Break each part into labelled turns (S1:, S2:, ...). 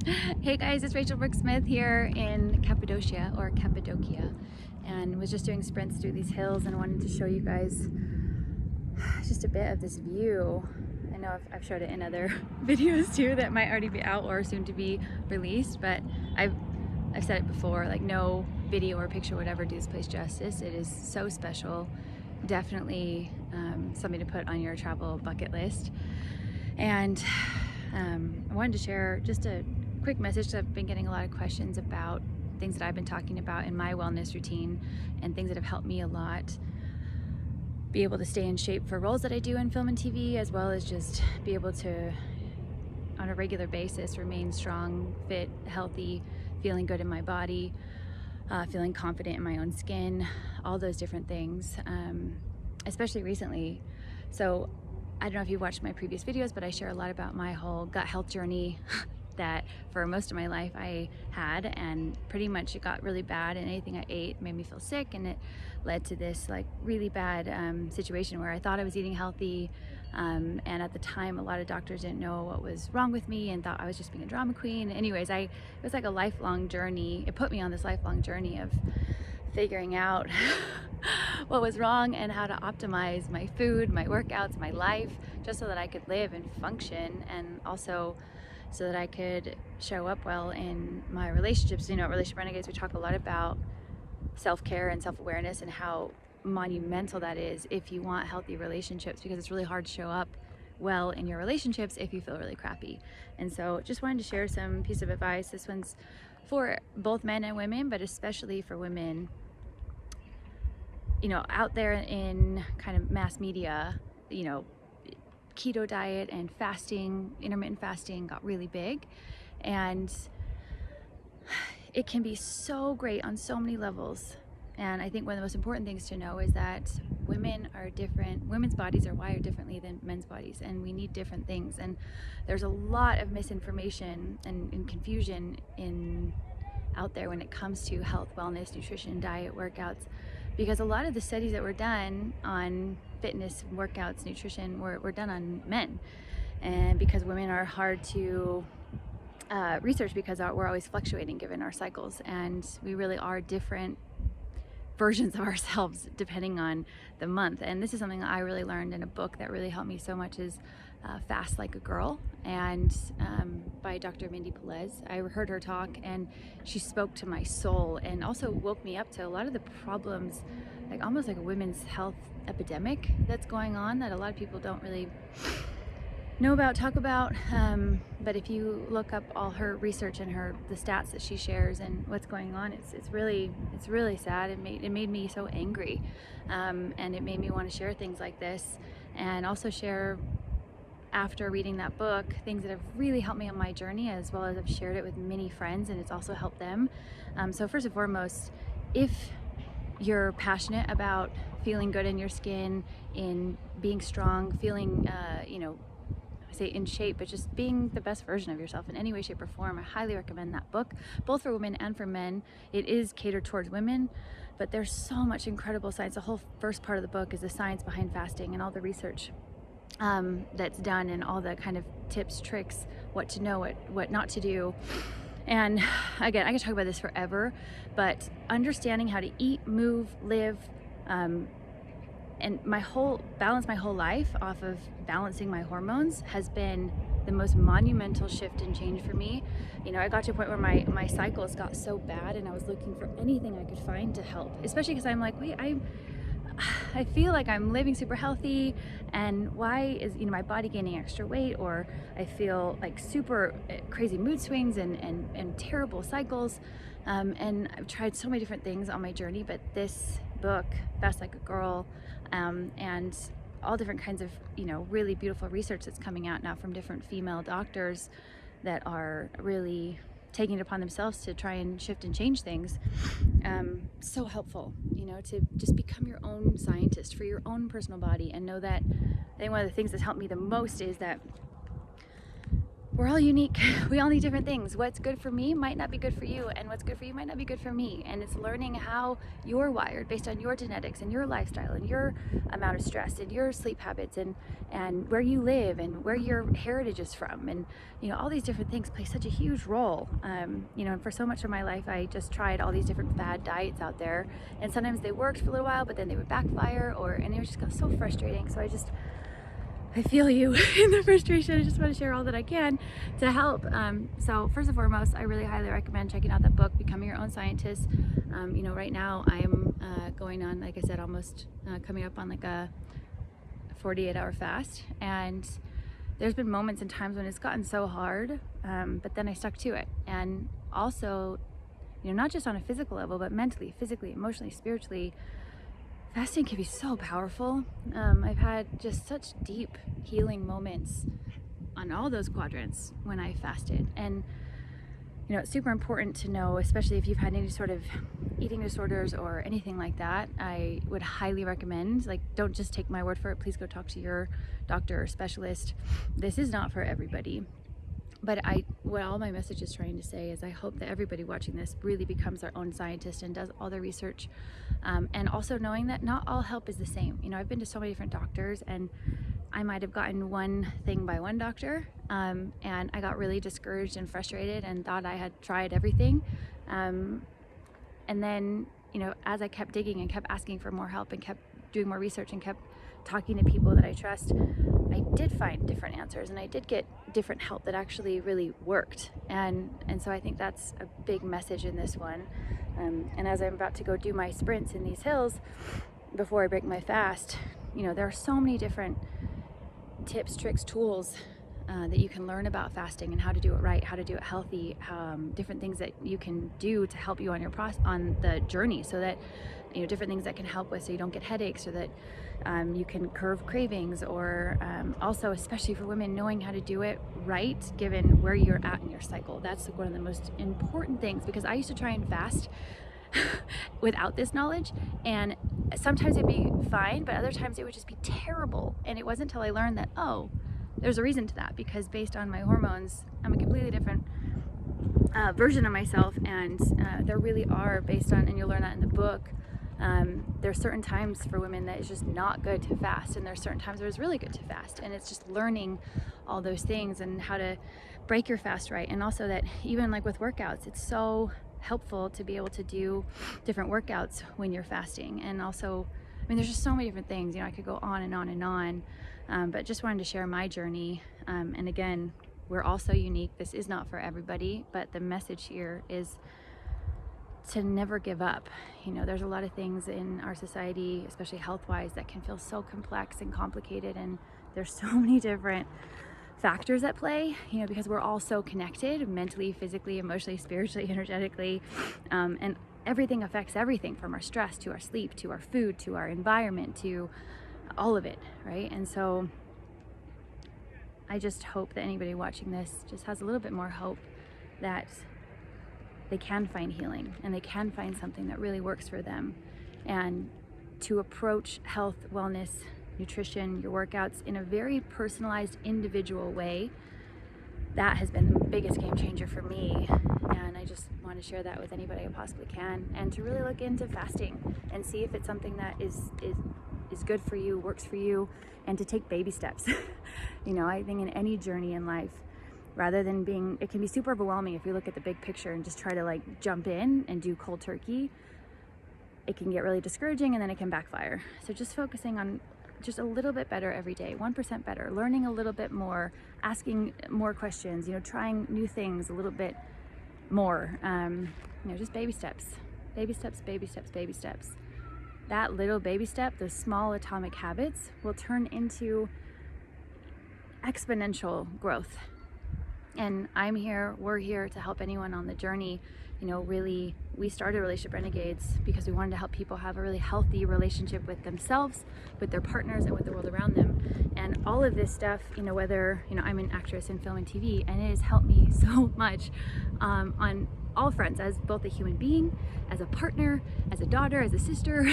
S1: Hey guys, it's Rachel Brooksmith here in Cappadocia or Cappadocia, and was just doing sprints through these hills and wanted to show you guys just a bit of this view. I know I've showed it in other videos too that might already be out or soon to be released, but I've said it before, like no video or picture would ever do this place justice. It is so special, definitely something to put on your travel bucket list. And I wanted to share just a quick message. I've been getting a lot of questions about things that I've been talking about in my wellness routine and things that have helped me a lot be able to stay in shape for roles that I do in film and TV, as well as just be able to on a regular basis remain strong, fit, healthy, feeling good in my body, feeling confident in my own skin, all those different things, especially recently. So I don't know if you watched my previous videos, but I share a lot about my whole gut health journey that for most of my life I had, and pretty much it got really bad, and anything I ate made me feel sick, and it led to this like really bad situation where I thought I was eating healthy, and at the time a lot of doctors didn't know what was wrong with me and thought I was just being a drama queen. Anyways, it was like a lifelong journey. It put me on this lifelong journey of figuring out what was wrong and how to optimize my food, my workouts, my life, just so that I could live and function, and also so that I could show up well in my relationships. You know, at Relationship Renegades, we talk a lot about self-care and self-awareness and how monumental that is if you want healthy relationships, because it's really hard to show up well in your relationships if you feel really crappy. And so just wanted to share some piece of advice. This one's for both men and women, but especially for women. You know, out there in kind of mass media, you know, keto diet and fasting, intermittent fasting got really big, and it can be so great on so many levels. And I think one of the most important things to know is that women are different. Women's bodies are wired differently than men's bodies, and we need different things. And there's a lot of misinformation and confusion out there when it comes to health, wellness, nutrition, diet, workouts, because a lot of the studies that were done on fitness, workouts, nutrition were done on men, and because women are hard to research because we're always fluctuating given our cycles, and we really are different versions of ourselves depending on the month. And this is something that I really learned in a book that really helped me so much, is Fast Like a Girl, and by Dr. Mindy Pelez. I heard her talk and she spoke to my soul and also woke me up to a lot of the problems, like almost like a women's health epidemic that's going on that a lot of people don't really know about, talk about, but if you look up all her research and the stats that she shares and what's going on, it's really sad. It made me so angry, and it made me want to share things like this, and also share, after reading that book, things that have really helped me on my journey, as well as I've shared it with many friends and it's also helped them. So first and foremost, if you're passionate about feeling good in your skin, in being strong, feeling you know, say in shape, but just being the best version of yourself in any way, shape, or form, I highly recommend that book, both for women and for men. It is catered towards women, but there's so much incredible science. The whole first part of the book is the science behind fasting and all the research that's done, and all the kind of tips, tricks, what to know, what not to do. And again, I could talk about this forever, but understanding how to eat, move, live, and balance my whole life off of balancing my hormones has been the most monumental shift and change for me. You know, I got to a point where my cycles got so bad and I was looking for anything I could find to help, especially because I'm like, wait, I feel like I'm living super healthy, and why is, you know, my body gaining extra weight, or I feel like super crazy mood swings and terrible cycles, and I've tried so many different things on my journey, but this book, Fast Like a Girl, and all different kinds of, you know, really beautiful research that's coming out now from different female doctors that are really taking it upon themselves to try and shift and change things. So helpful, you know, to just become your own scientist for your own personal body, and know that I think one of the things that's helped me the most is that we're all unique. We all need different things. What's good for me might not be good for you, and what's good for you might not be good for me. And it's learning how you're wired based on your genetics and your lifestyle and your amount of stress and your sleep habits and where you live and where your heritage is from. And all these different things play such a huge role. And for so much of my life, I just tried all these different fad diets out there, and sometimes they worked for a little while, but then they would backfire, and it just got so frustrating. So I feel you in the frustration. I just want to share all that I can to help. So first and foremost, I really highly recommend checking out that book, Becoming Your Own Scientist. Right now I'm going on, like I said, almost coming up on like a 48-hour fast. And there's been moments and times when it's gotten so hard, but then I stuck to it. And also, not just on a physical level, but mentally, physically, emotionally, spiritually, fasting can be so powerful. I've had just such deep healing moments on all those quadrants when I fasted. And it's super important to know, especially if you've had any sort of eating disorders or anything like that, I would highly recommend, don't just take my word for it. Please go talk to your doctor or specialist. This is not for everybody. But what all my message is trying to say is I hope that everybody watching this really becomes their own scientist and does all their research. And also knowing that not all help is the same. I've been to so many different doctors, and I might have gotten one thing by one doctor, and I got really discouraged and frustrated and thought I had tried everything. And then, as I kept digging and kept asking for more help and kept doing more research and kept talking to people that I trust, I did find different answers, and I did get different help that actually really worked. And so I think that's a big message in this one. And as I'm about to go do my sprints in these hills before I break my fast, there are so many different tips, tricks, tools that you can learn about fasting and how to do it right, how to do it healthy, different things that you can do to help you on the journey, so that different things that can help with, so you don't get headaches, or that you can curb cravings, or also, especially for women, knowing how to do it right given where you're at in your cycle. That's one of the most important things, because I used to try and fast without this knowledge, and sometimes it'd be fine, but other times it would just be terrible. And it wasn't until I learned that, oh, there's a reason to that, because based on my hormones, I'm a completely different version of myself, and there really are, based on, and you'll learn that in the book, there's certain times for women that it's just not good to fast, and there's certain times where it's really good to fast. And it's just learning all those things and how to break your fast right. And also that even with workouts, it's so helpful to be able to do different workouts when you're fasting. And also, there's just so many different things. I could go on and on and on, but just wanted to share my journey. And again, we're all so unique. This is not for everybody, but the message here is to never give up. There's a lot of things in our society, especially health-wise, that can feel so complex and complicated, and there's so many different factors at play, because we're all so connected mentally, physically, emotionally, spiritually, energetically, and everything affects everything, from our stress to our sleep to our food to our environment to all of it, right? And so I just hope that anybody watching this just has a little bit more hope that they can find healing, and they can find something that really works for them, and to approach health, wellness, nutrition, your workouts in a very personalized, individual way. That has been the biggest game changer for me, and I just want to share that with anybody I possibly can, and to really look into fasting and see if it's something that is good for you, works for you, and to take baby steps. I think in any journey in life, rather than it can be super overwhelming if you look at the big picture and just try to jump in and do cold turkey. It can get really discouraging, and then it can backfire. So just focusing on just a little bit better every day, 1% better, learning a little bit more, asking more questions, trying new things a little bit more, just baby steps, baby steps, baby steps, baby steps. That little baby step, those small atomic habits, will turn into exponential growth. And we're here to help anyone on the journey. Really, we started Relationship Renegades because we wanted to help people have a really healthy relationship with themselves, with their partners, and with the world around them. And all of this stuff, whether, I'm an actress in film and TV, and it has helped me so much on all fronts, as both a human being, as a partner, as a daughter, as a sister,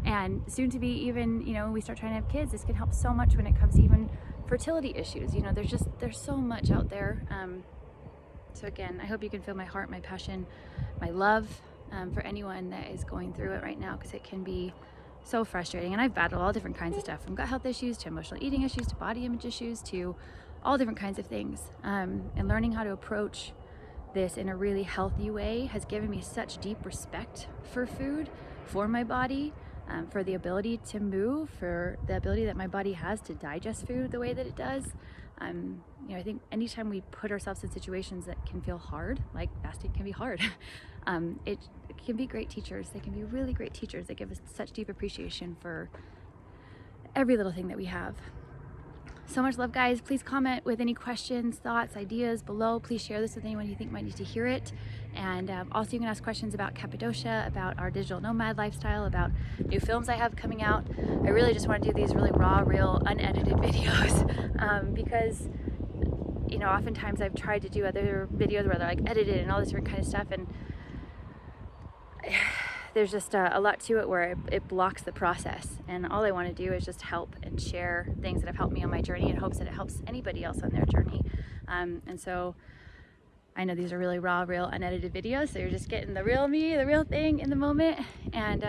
S1: and soon to be even, when we start trying to have kids, this can help so much when it comes to even fertility issues. You know, there's so much out there. So again, I hope you can feel my heart, my passion, my love for anyone that is going through it right now, because it can be so frustrating. And I've battled all different kinds of stuff, from gut health issues to emotional eating issues to body image issues to all different kinds of things. And learning how to approach this in a really healthy way has given me such deep respect for food, for my body, for the ability to move, for the ability that my body has to digest food the way that it does. You know, I think anytime we put ourselves in situations that can feel hard, like fasting can be hard, it can be great teachers. They can be really great teachers that give us such deep appreciation for every little thing that we have. So much love, guys. Please comment with any questions, thoughts, ideas below. Please share this with anyone you think might need to hear it. And also you can ask questions about Cappadocia, about our digital nomad lifestyle, about new films I have coming out. I really just want to do these really raw, real, unedited videos because, you know, oftentimes I've tried to do other videos where they're like edited and all this different kind of stuff, and there's just a lot to it where it blocks the process. And all I want to do is just help and share things that have helped me on my journey in hopes that it helps anybody else on their journey. And so I know these are really raw, real, unedited videos, so you're just getting the real me, the real thing in the moment. And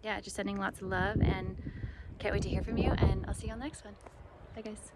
S1: yeah, just sending lots of love, and can't wait to hear from you, and I'll see you on the next one. Bye, guys.